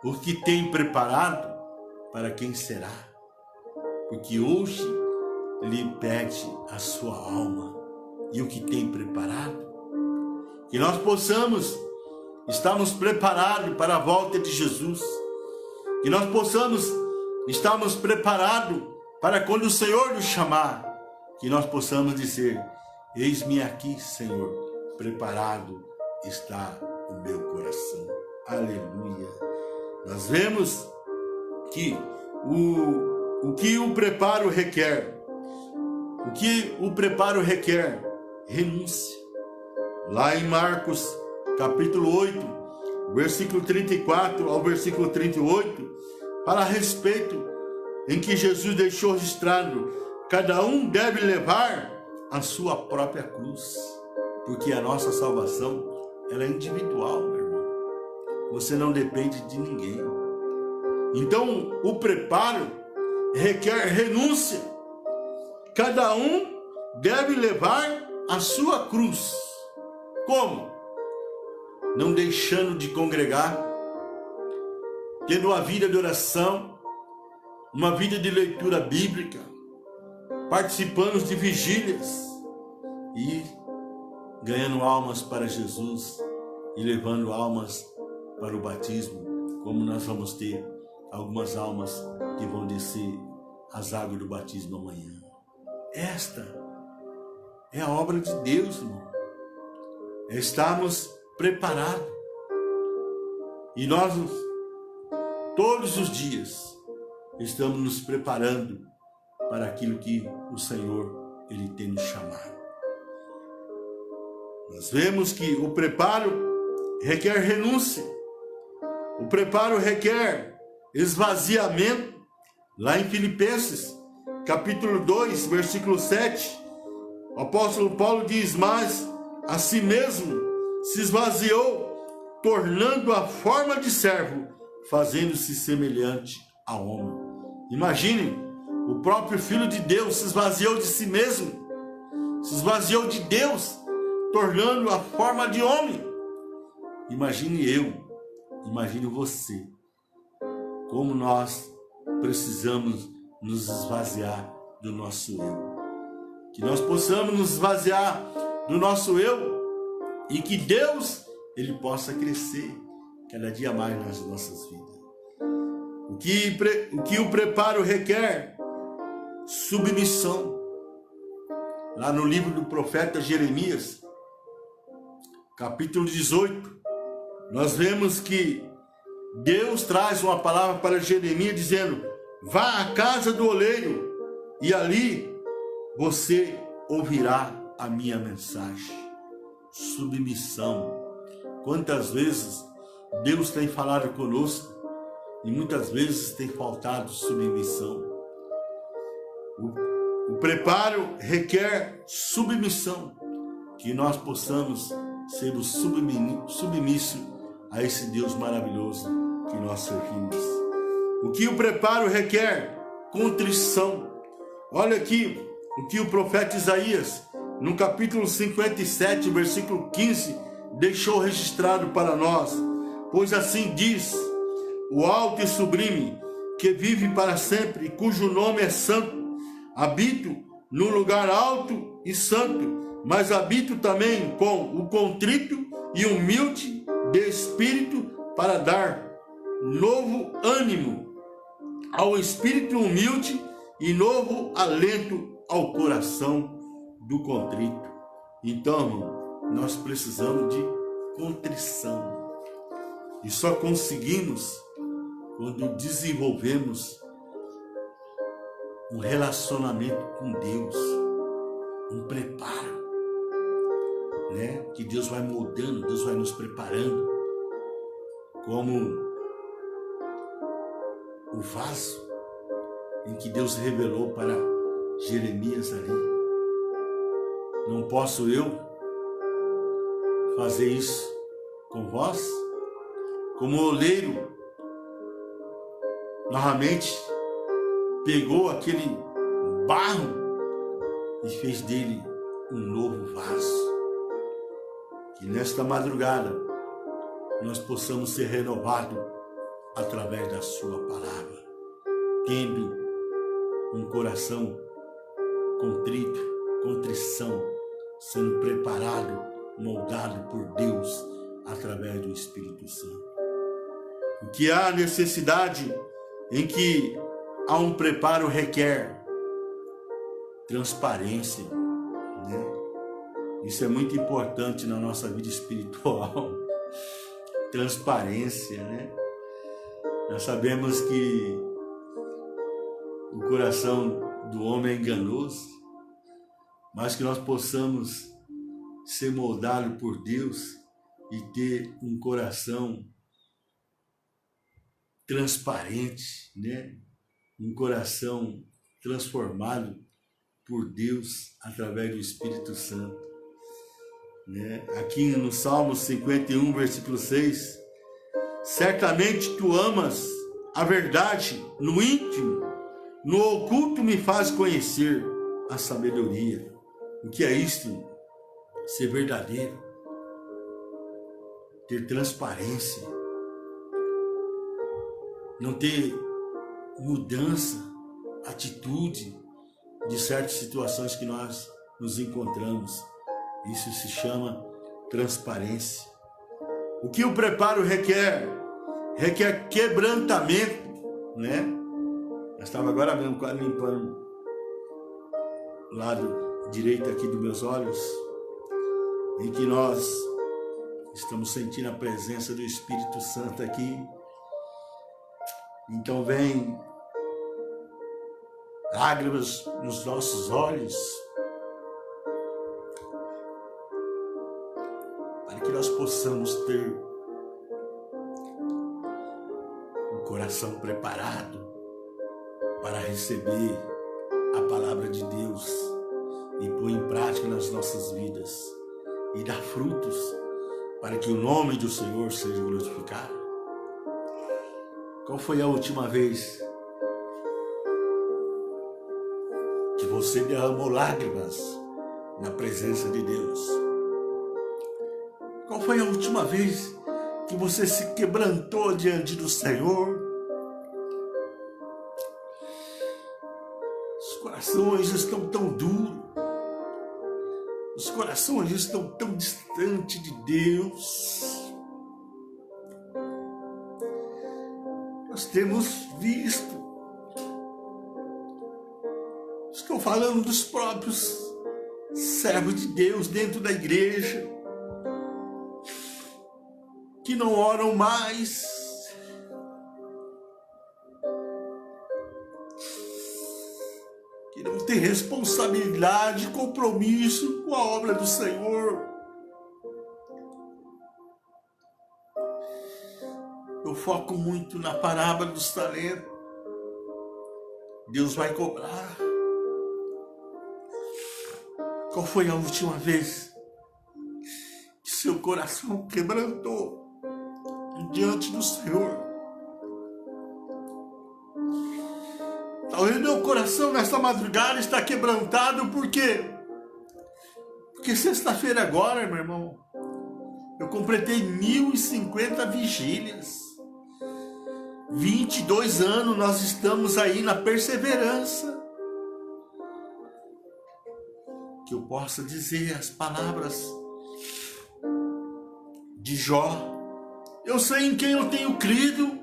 o que tem preparado, para quem será? Porque hoje lhe pede a sua alma. E o que tem preparado? Que nós possamos estarmos preparados para a volta de Jesus. Que nós possamos estarmos preparados para quando o Senhor nos chamar. Que nós possamos dizer: eis-me aqui, Senhor, preparado está o meu coração. Aleluia. Nós vemos que o que o preparo requer. O que o preparo requer? Renúncia. Lá em Marcos, capítulo 8, versículo 34 ao versículo 38, fala a respeito em que Jesus deixou registrado: cada um deve levar a sua própria cruz, porque a nossa salvação, ela é individual, meu irmão. Você não depende de ninguém. Então, o preparo requer renúncia. Cada um deve levar a sua cruz. Como? Não deixando de congregar, tendo uma vida de oração, uma vida de leitura bíblica, participando de vigílias e ganhando almas para Jesus e levando almas para o batismo, como nós vamos ter algumas almas que vão descer as águas do batismo amanhã. Esta é a obra de Deus, irmão. É estarmos preparados. E nós, todos os dias, estamos nos preparando para aquilo que o Senhor, Ele tem nos chamado. Nós vemos que o preparo requer renúncia. O preparo requer esvaziamento. Lá em Filipenses, capítulo 2, versículo 7, o apóstolo Paulo diz: mas a si mesmo se esvaziou, tornando a forma de servo, fazendo-se semelhante a homem. Imaginem, o próprio Filho de Deus se esvaziou de si mesmo, se esvaziou de Deus, tornando a forma de homem. Imagine eu, imagine você, como nós precisamos nos esvaziar do nosso eu. Que nós possamos nos esvaziar do nosso eu e que Deus, Ele possa crescer cada dia mais nas nossas vidas. O que o preparo requer? Submissão. Lá no livro do profeta Jeremias, capítulo 18, nós vemos que Deus traz uma palavra para Jeremias dizendo: vá à casa do oleiro e ali você ouvirá a minha mensagem. Submissão. Quantas vezes Deus tem falado conosco e muitas vezes tem faltado submissão. O preparo requer submissão, que nós possamos ser submissos a esse Deus maravilhoso que nós servimos. O que o preparo requer? Contrição. Olha aqui o que o profeta Isaías, no capítulo 57, versículo 15, deixou registrado para nós. Pois assim diz o alto e sublime, que vive para sempre, e cujo nome é santo: habito no lugar alto e santo, mas habito também com o contrito e humilde de espírito, para dar novo ânimo ao espírito humilde e novo alento ao coração do contrito. Então, nós precisamos de contrição. E só conseguimos quando desenvolvemos um relacionamento com Deus, um preparo, né? Que Deus vai moldando, Deus vai nos preparando, como o vaso em que Deus revelou para Jeremias ali. Não posso eu fazer isso com vós? Como o oleiro novamente pegou aquele barro e fez dele um novo vaso. Que nesta madrugada nós possamos ser renovados através da sua palavra, tendo um coração contrito, contrição, sendo preparado, moldado por Deus através do Espírito Santo. O que há necessidade em que há um preparo requer transparência, né? Isso é muito importante na nossa vida espiritual. Transparência, né? Nós sabemos que o coração do homem é enganoso, mas que nós possamos ser moldados por Deus e ter um coração transparente, né? Um coração transformado por Deus através do Espírito Santo, né? Aqui no Salmo 51, versículo 6, certamente tu amas a verdade no íntimo, no oculto me faz conhecer a sabedoria. O que é isto? Ser verdadeiro, ter transparência, não ter mudança, atitude de certas situações que nós nos encontramos. Isso se chama transparência. O que o preparo requer? Requer quebrantamento, né? Eu estava agora mesmo limpando o lado direito aqui dos meus olhos, em que nós estamos sentindo a presença do Espírito Santo aqui. Então vem lágrimas nos nossos olhos, para que nós possamos ter um coração preparado para receber a palavra de Deus e pôr em prática nas nossas vidas e dar frutos para que o nome do Senhor seja glorificado. Qual foi a última vez que você derramou lágrimas na presença de Deus? Qual foi a última vez que você se quebrantou diante do Senhor? Os corações estão tão duros, os corações estão tão distantes de Deus. Nós temos visto, estou falando dos próprios servos de Deus dentro da igreja, que não oram mais, que não têm responsabilidade, compromisso com a obra do Senhor. Eu foco muito na parábola dos talentos. Deus vai cobrar. Qual foi a última vez que seu coração quebrantou diante do Senhor? Talvez meu coração nesta madrugada está quebrantado porque sexta-feira agora, meu irmão, eu completei 1050 vigílias. 22 anos nós estamos aí na perseverança. Que eu possa dizer as palavras de Jó. Eu sei em quem eu tenho crido.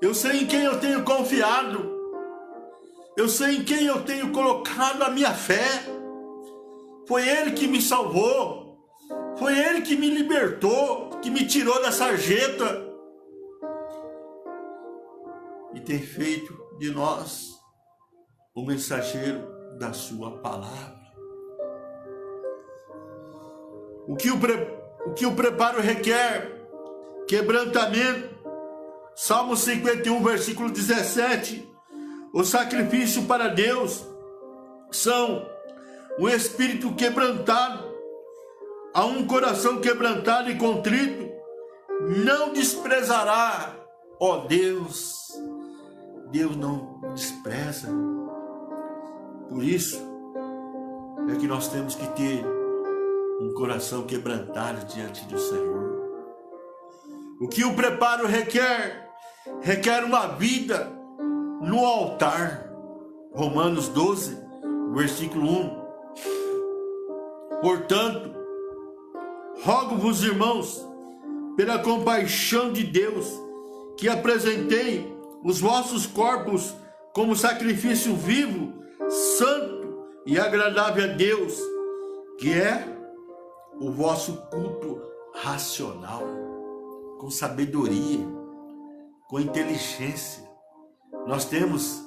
Eu sei em quem eu tenho confiado. Eu sei em quem eu tenho colocado a minha fé. Foi Ele que me salvou. Foi Ele que me libertou, que me tirou da sarjeta e tem feito de nós o mensageiro da sua palavra. O que o preparo requer? Quebrantamento. Salmo 51, versículo 17. O sacrifício para Deus são um espírito quebrantado, a um coração quebrantado e contrito, não desprezará, ó Deus. Deus não despreza. Por isso é que nós temos que ter um coração quebrantado diante do Senhor. O que o preparo requer? Requer uma vida no altar. Romanos 12, versículo 1. Portanto, rogo-vos, irmãos, pela compaixão de Deus, que apresentei os vossos corpos como sacrifício vivo, santo e agradável a Deus, que é o vosso culto racional, com sabedoria, com inteligência. Nós temos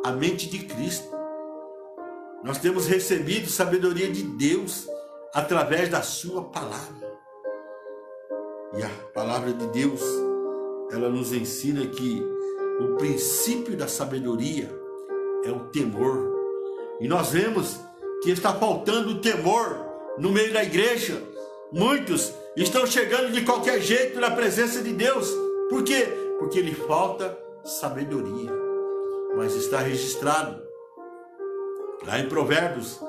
a mente de Cristo. Nós temos recebido sabedoria de Deus através da sua palavra. E a palavra de Deus, ela nos ensina que o princípio da sabedoria é o temor. E nós vemos que está faltando o temor no meio da igreja. Muitos estão chegando de qualquer jeito na presença de Deus. Por quê? Porque lhe falta sabedoria. Mas está registrado lá em Provérbios.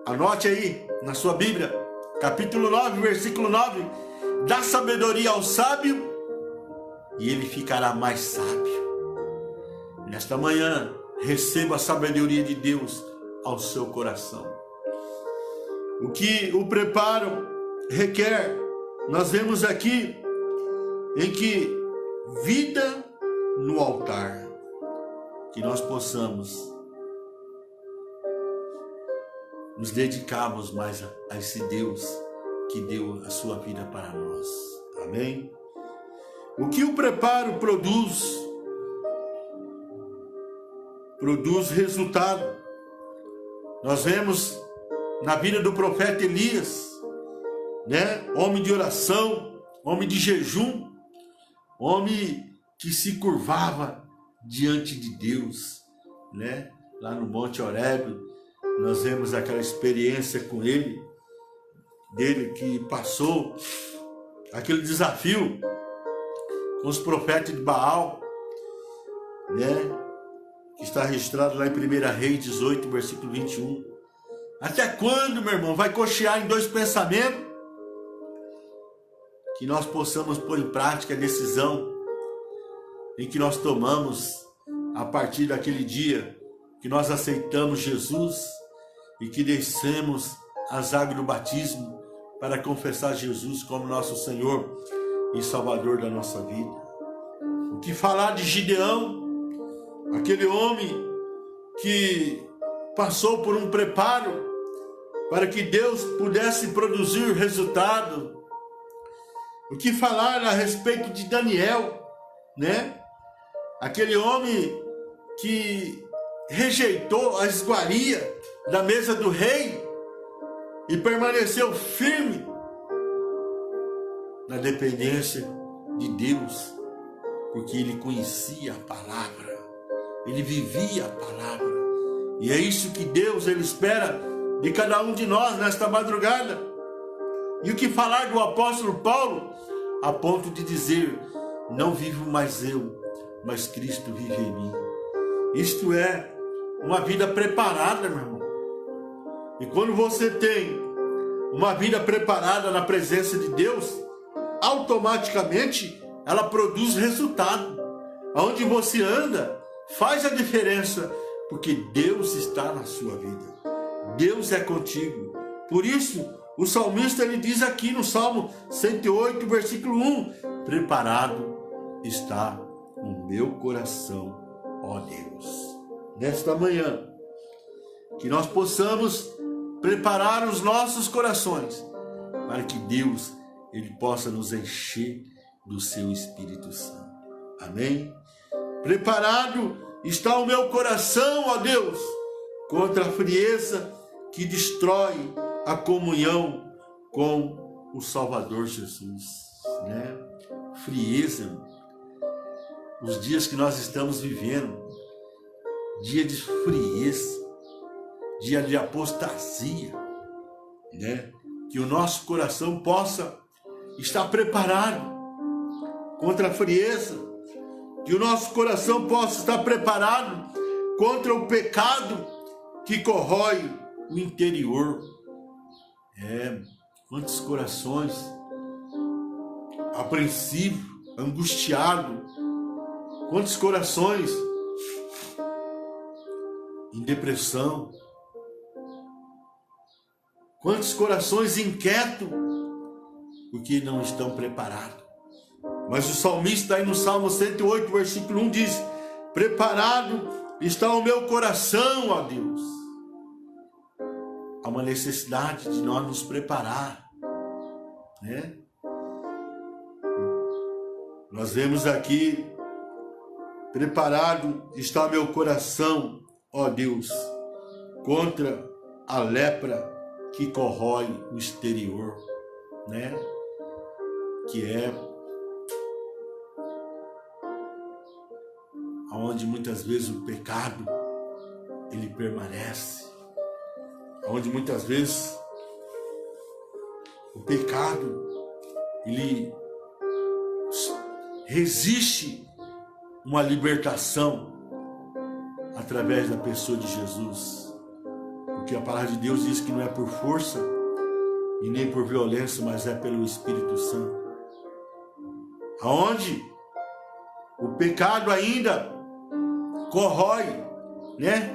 Anote aí na sua Bíblia, capítulo 9, versículo 9. Dá sabedoria ao sábio e ele ficará mais sábio. Nesta manhã, receba a sabedoria de Deus ao seu coração. O que o preparo requer, nós vemos aqui em que vida no altar, que nós possamos nos dedicarmos mais a esse Deus que deu a sua vida para nós. Amém? O que o preparo produz? Produz resultado. Nós vemos na vida do profeta Elias, né? Homem de oração, homem de jejum, homem que se curvava diante de Deus, né? Lá no Monte Horebe, nós vemos aquela experiência com ele, dele que passou aquele desafio com os profetas de Baal, né? Que está registrado lá em 1 Reis 18, versículo 21. Até quando, meu irmão, vai cochear em dois pensamentos? Que nós possamos pôr em prática a decisão em que nós tomamos a partir daquele dia que nós aceitamos Jesus e que descemos as águas do batismo para confessar Jesus como nosso Senhor e Salvador da nossa vida. O que falar de Gideão, aquele homem que passou por um preparo para que Deus pudesse produzir resultado. O que falar a respeito de Daniel, né? Aquele homem que rejeitou a iguaria da mesa do rei e permaneceu firme na dependência de Deus, porque ele conhecia a palavra, ele vivia a palavra. E é isso que Deus ele espera de cada um de nós nesta madrugada. E o que falar do apóstolo Paulo, a ponto de dizer: não vivo mais eu, mas Cristo vive em mim. Isto é uma vida preparada, meu irmão. E quando você tem uma vida preparada na presença de Deus, automaticamente ela produz resultado. Aonde você anda, faz a diferença, porque Deus está na sua vida. Deus é contigo. Por isso, o salmista ele diz aqui no Salmo 108, versículo 1: preparado está o meu coração, ó Deus. Nesta manhã, que nós possamos preparar os nossos corações para que Deus ele possa nos encher do seu Espírito Santo. Amém? Preparado está o meu coração, ó Deus, contra a frieza que destrói a comunhão com o Salvador Jesus, né? Frieza, os dias que nós estamos vivendo, dia de frieza, dia de apostasia, né? que o nosso coração possa estar preparado contra a frieza, que o nosso coração possa estar preparado contra o pecado que corrói o interior. Quantos corações apreensivos, angustiados, quantos corações em depressão, quantos corações inquietos, porque não estão preparados. Mas o salmista aí no Salmo 108, versículo 1 diz: preparado está o meu coração, ó Deus. Há uma necessidade de nós nos preparar, né? Nós vemos aqui: preparado está o meu coração, ó Deus, contra a lepra que corrói o exterior, né? Que é onde muitas vezes o pecado ele permanece, onde muitas vezes o pecado ele resiste uma libertação através da pessoa de Jesus, porque a palavra de Deus diz que não é por força e nem por violência, mas é pelo Espírito Santo. Aonde o pecado ainda corrói, né,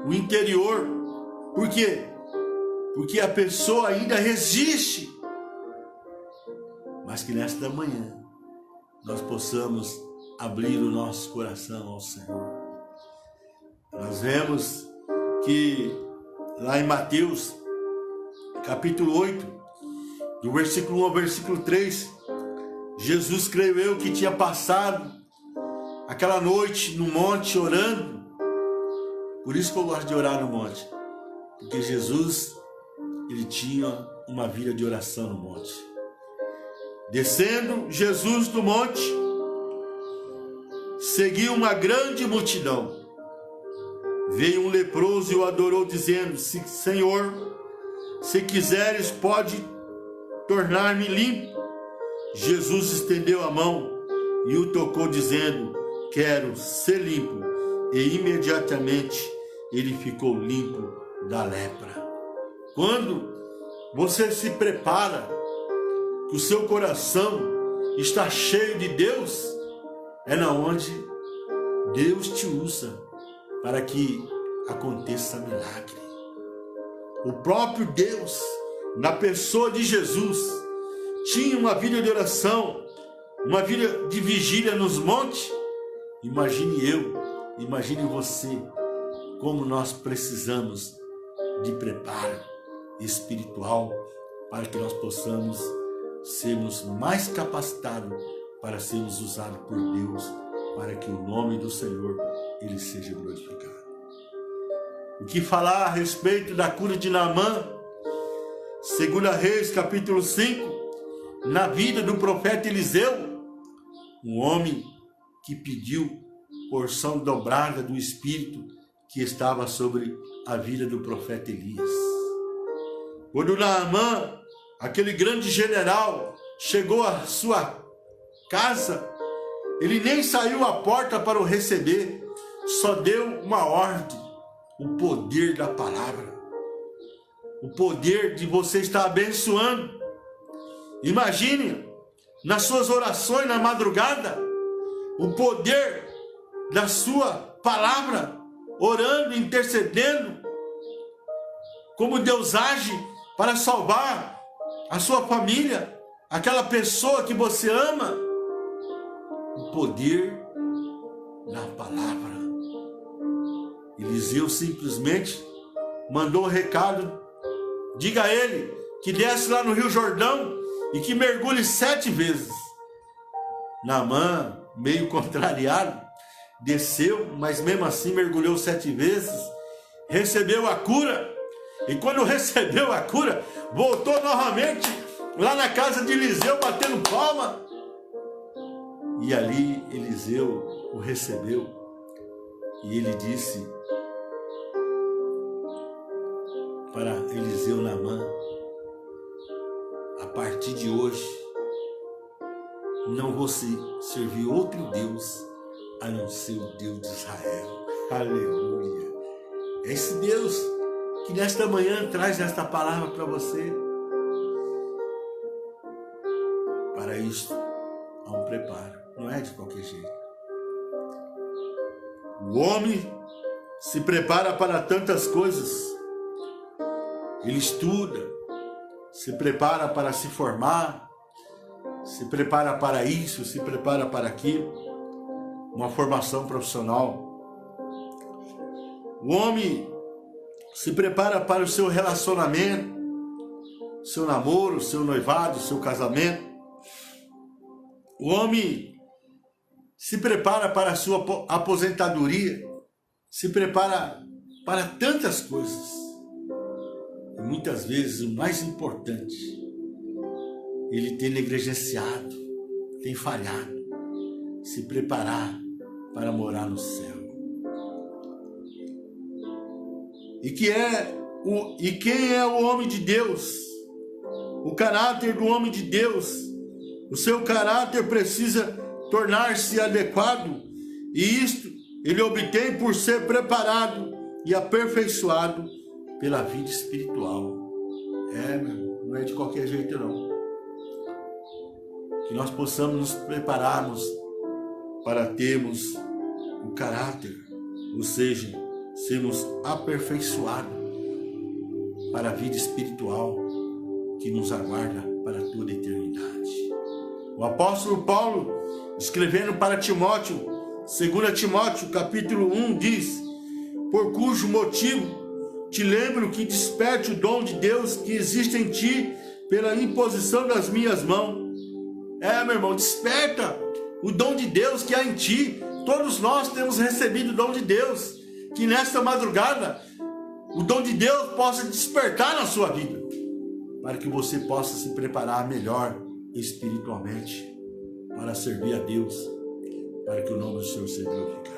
o interior. Por quê? Porque a pessoa ainda resiste. Mas que nesta manhã nós possamos abrir o nosso coração ao Senhor. Nós vemos que lá em Mateus, capítulo 8, do versículo 1 ao versículo 3, Jesus, creio eu, que tinha passado aquela noite no monte orando. Por isso que eu gosto de orar no monte, porque Jesus, ele tinha uma vida de oração no monte. Descendo Jesus do monte, seguiu uma grande multidão. Veio um leproso e o adorou, dizendo: Senhor, se quiseres, pode tornar-me limpo. Jesus estendeu a mão e o tocou, dizendo: quero ser limpo. E imediatamente ele ficou limpo da lepra. Quando você se prepara, que o seu coração está cheio de Deus, é na onde Deus te usa para que aconteça milagre. O próprio Deus, na pessoa de Jesus, tinha uma vida de oração, uma vida de vigília nos montes. Imagine eu, imagine você, como nós precisamos de preparo espiritual para que nós possamos sermos mais capacitados para sermos usados por Deus, para que o nome do Senhor ele seja glorificado. O que falar a respeito da cura de Naamã? 2 Reis, capítulo 5, na vida do profeta Eliseu, um homem que pediu porção dobrada do Espírito que estava sobre a vida do profeta Elias. Quando Naamã, aquele grande general, chegou à sua casa, ele nem saiu à porta para o receber, só deu uma ordem: o poder da palavra, o poder de você estar abençoando. Imagine, nas suas orações na madrugada, o poder da sua palavra, orando, intercedendo, como Deus age para salvar a sua família, aquela pessoa que você ama. O poder da palavra. Eliseu simplesmente mandou um recado: diga a ele que desce lá no Rio Jordão e que mergulhe 7 vezes. Naamã, meio contrariado, desceu, mas mesmo assim mergulhou 7 vezes, recebeu a cura, e quando recebeu a cura, voltou novamente lá na casa de Eliseu, batendo palma, e ali Eliseu o recebeu, e ele disse para Eliseu: Naamã, partir de hoje, não vou servir outro Deus a não ser o Deus de Israel. Aleluia! É esse Deus que nesta manhã traz esta palavra para você. Para isto, há um preparo. Não é de qualquer jeito. O homem se prepara para tantas coisas. Ele estuda, se prepara para se formar, se prepara para isso, se prepara para aquilo. Uma formação profissional. O homem se prepara para o seu relacionamento, seu namoro, seu noivado, seu casamento. O homem se prepara para a sua aposentadoria, se prepara para tantas coisas. E muitas vezes o mais importante, ele tem negligenciado, tem falhado, se preparar para morar no céu. E quem é o homem de Deus? O caráter do homem de Deus. O seu caráter precisa tornar-se adequado, e isto ele obtém por ser preparado e aperfeiçoado pela vida espiritual. Não é de qualquer jeito não. Que nós possamos nos prepararmos para termos o caráter, ou seja, sermos aperfeiçoados para a vida espiritual que nos aguarda para toda a eternidade. O apóstolo Paulo, escrevendo para Timóteo, 2 Timóteo capítulo 1, diz: por cujo motivo te lembro que desperte o dom de Deus que existe em ti pela imposição das minhas mãos. Meu irmão, desperta o dom de Deus que há em ti. Todos nós temos recebido o dom de Deus. Que nesta madrugada o dom de Deus possa despertar na sua vida, para que você possa se preparar melhor espiritualmente para servir a Deus, para que o nome do Senhor seja glorificado.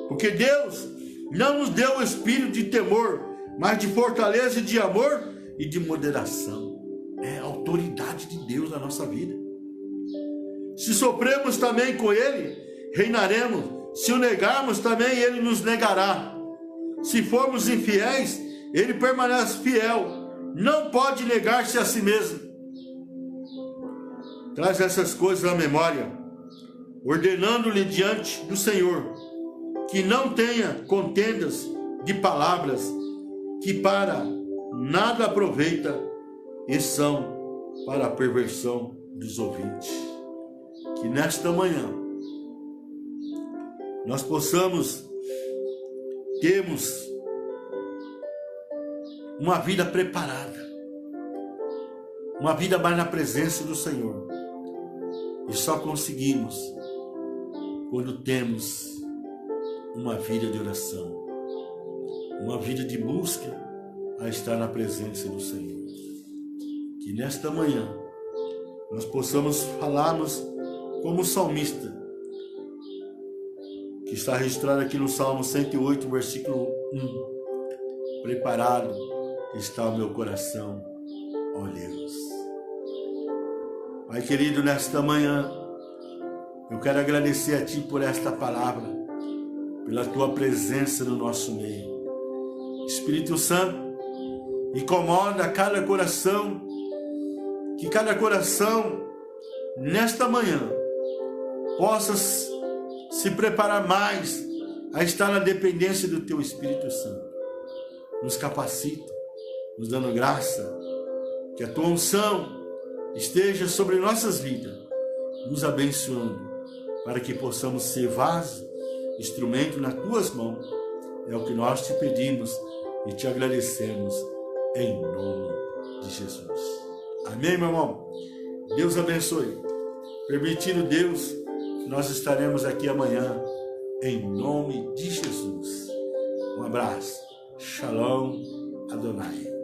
Porque Deus não nos deu o espírito de temor, mas de fortaleza e de amor e de moderação. É a autoridade de Deus na nossa vida. Se sofremos também com Ele, reinaremos. Se o negarmos, também Ele nos negará. Se formos infiéis, Ele permanece fiel. Não pode negar-se a si mesmo. Traz essas coisas à memória, ordenando-lhe diante do Senhor que não tenha contendas de palavras que para nada aproveita e são para a perversão dos ouvintes. Que nesta manhã nós possamos termos uma vida preparada, uma vida mais na presença do Senhor. E só conseguimos quando temos uma vida de oração, uma vida de busca a estar na presença do Senhor. Que nesta manhã nós possamos falarmos como o salmista, que está registrado aqui no Salmo 108, versículo 1. Preparado está o meu coração, ó Deus. Pai querido, nesta manhã, eu quero agradecer a Ti por esta palavra, pela Tua presença no nosso meio. Espírito Santo, incomoda cada coração, que cada coração, nesta manhã, possa se preparar mais a estar na dependência do Teu Espírito Santo. Nos capacita, nos dando graça, que a Tua unção esteja sobre nossas vidas, nos abençoando, para que possamos ser vaso, instrumento nas Tuas mãos. É o que nós Te pedimos e Te agradecemos, em nome de Jesus. Amém, meu irmão? Deus abençoe. Permitindo Deus, nós estaremos aqui amanhã, em nome de Jesus. Um abraço. Shalom Adonai.